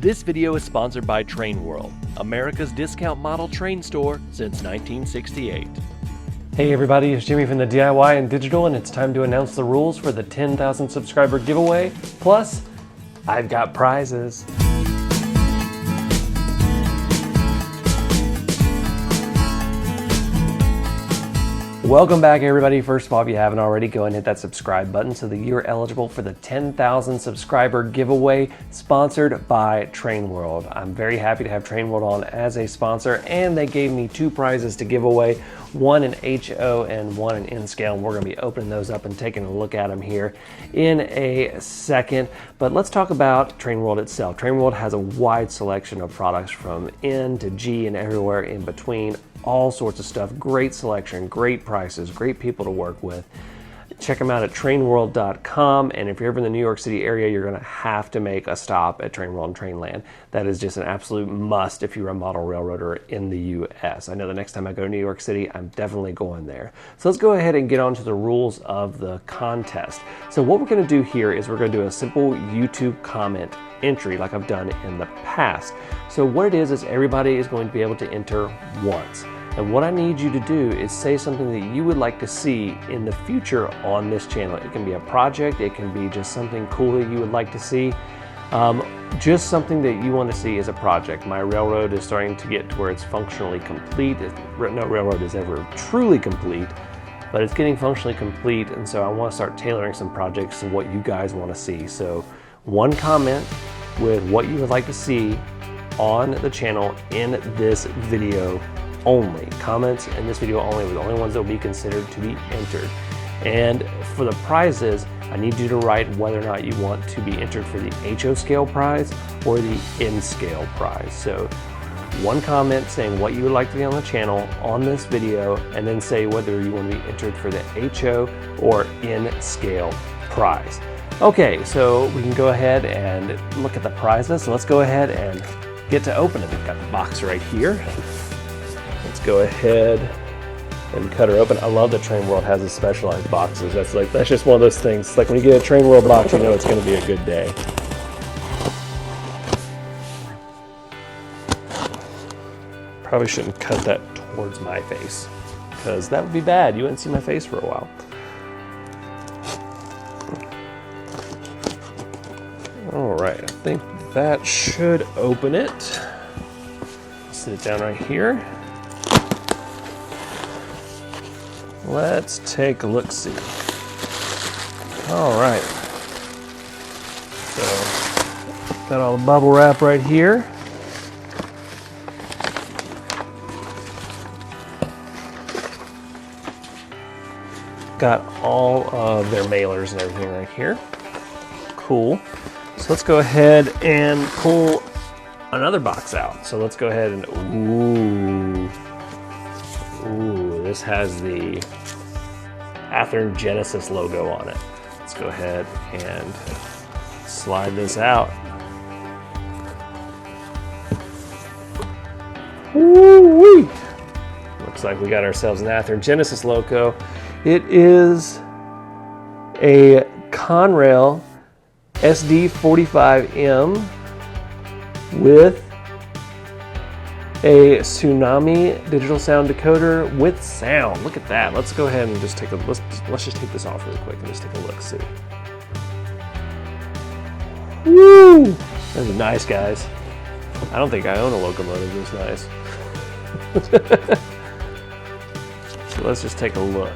This video is sponsored by Train World, America's discount model train store since 1968. Hey everybody, it's Jimmy from the DIY and Digital, and it's time to announce the rules for the 10,000 subscriber giveaway. Plus, I've got prizes. Welcome back everybody. First of all, if you haven't already, go and hit that subscribe button so that you're eligible for the 10,000 subscriber giveaway sponsored by Train World. I'm very happy to have Train World on as a sponsor, and they gave me two prizes to give away, one in HO and one in N-Scale, and we're going to be opening those up and taking a look at them here in a second. But let's talk about Train World itself. Train World has a wide selection of products from N to G and everywhere in between. All sorts of stuff, great selection, great prices, great people to work with. Check them out at trainworld.com, and if you're ever in the New York City area, you're gonna have to make a stop at Train World and Trainland. That is just an absolute must if you're a model railroader in the US. I know the next time I go to New York City, I'm definitely going there. So let's go ahead and get on to the rules of the contest. So what we're gonna do here is we're gonna do a simple YouTube comment entry like I've done in the past. So what it is everybody is going to be able to enter once. And what I need you to do is say something that you would like to see in the future on this channel. It can be a project, it can be just something cool that you would like to see. Just something that you want to see as a project. My railroad is starting to get to where it's functionally complete. No railroad is ever truly complete, but it's getting functionally complete, and so I want to start tailoring some projects to what you guys want to see. So one comment with what you would like to see on the channel in this video only. Comments in this video only are the only ones that will be considered to be entered. And for the prizes, I need you to write whether or not you want to be entered for the HO scale prize or the N scale prize. So one comment saying what you would like to be on the channel on this video, and then say whether you want to be entered for the HO or N scale prize. Okay, so we can go ahead and look at the prizes. So let's go ahead and get to open it. We've got the box right here. Let's go ahead and cut her open. I love that Train World has the specialized boxes. That's just one of those things. Like when you get a Train World box, you know it's going to be a good day. Probably shouldn't cut that towards my face, because that would be bad. You wouldn't see my face for a while. All right, I think that should open it. Sit it down right here. Let's take a look-see. All right. So, got all the bubble wrap right here. Got all of their mailers and everything right here. Cool. So let's go ahead and pull another box out. So let's go ahead and, ooh, this has the Athearn Genesis logo on it. Let's go ahead and slide this out. Woo-wee. Looks like we got ourselves an Athearn Genesis logo. It is a Conrail SD45M with a Tsunami digital sound decoder with sound. Look at that. Let's go ahead and just take a let's just take this off really quick and just take a look. See. Woo! That's nice, guys. I don't think I own a locomotive this nice. So let's just take a look.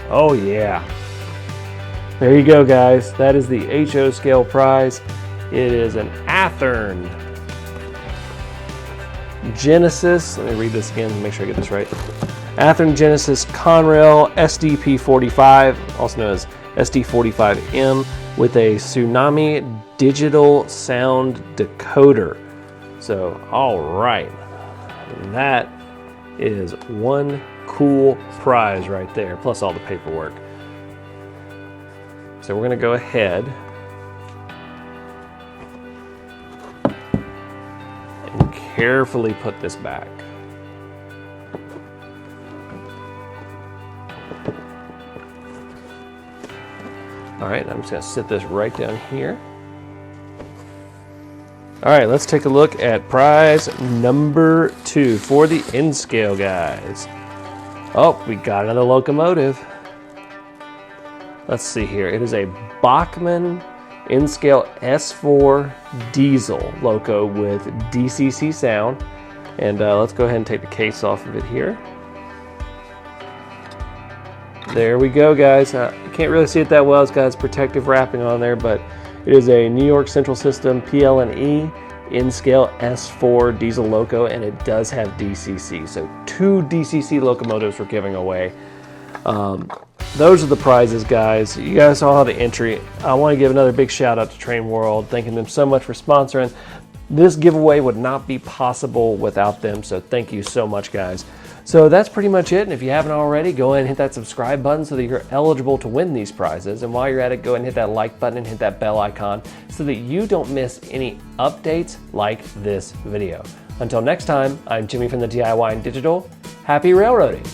Oh yeah. There you go, guys. That is the HO scale prize. It is an Athearn Genesis. Let me read this again to make sure I get this right. Athearn Genesis Conrail SDP45, also known as SD45M, with a Tsunami digital sound decoder. So, all right. That is one cool prize right there, plus all the paperwork. So we're going to go ahead and carefully put this back. All right, I'm just going to sit this right down here. All right, let's take a look at prize number 2 for the N-Scale guys. Oh, we got another locomotive. Let's see here. It is a Bachmann N-Scale S4 diesel loco with DCC sound. And let's go ahead and take the case off of it here. There we go, guys. You can't really see it that well. It's got its protective wrapping on there, but it is a New York Central System PL&E N-Scale S4 diesel loco, and it does have DCC. So 2 DCC locomotives we're giving away. Those are the prizes, guys. You guys saw the entry. I want to give another big shout out to Train World, thanking them so much for sponsoring. This giveaway would not be possible without them, so thank you so much, guys. So that's pretty much it, and if you haven't already, go ahead and hit that subscribe button so that you're eligible to win these prizes. And while you're at it, go ahead and hit that like button and hit that bell icon so that you don't miss any updates like this video. Until next time, I'm Jimmy from the DIY and Digital. Happy railroading!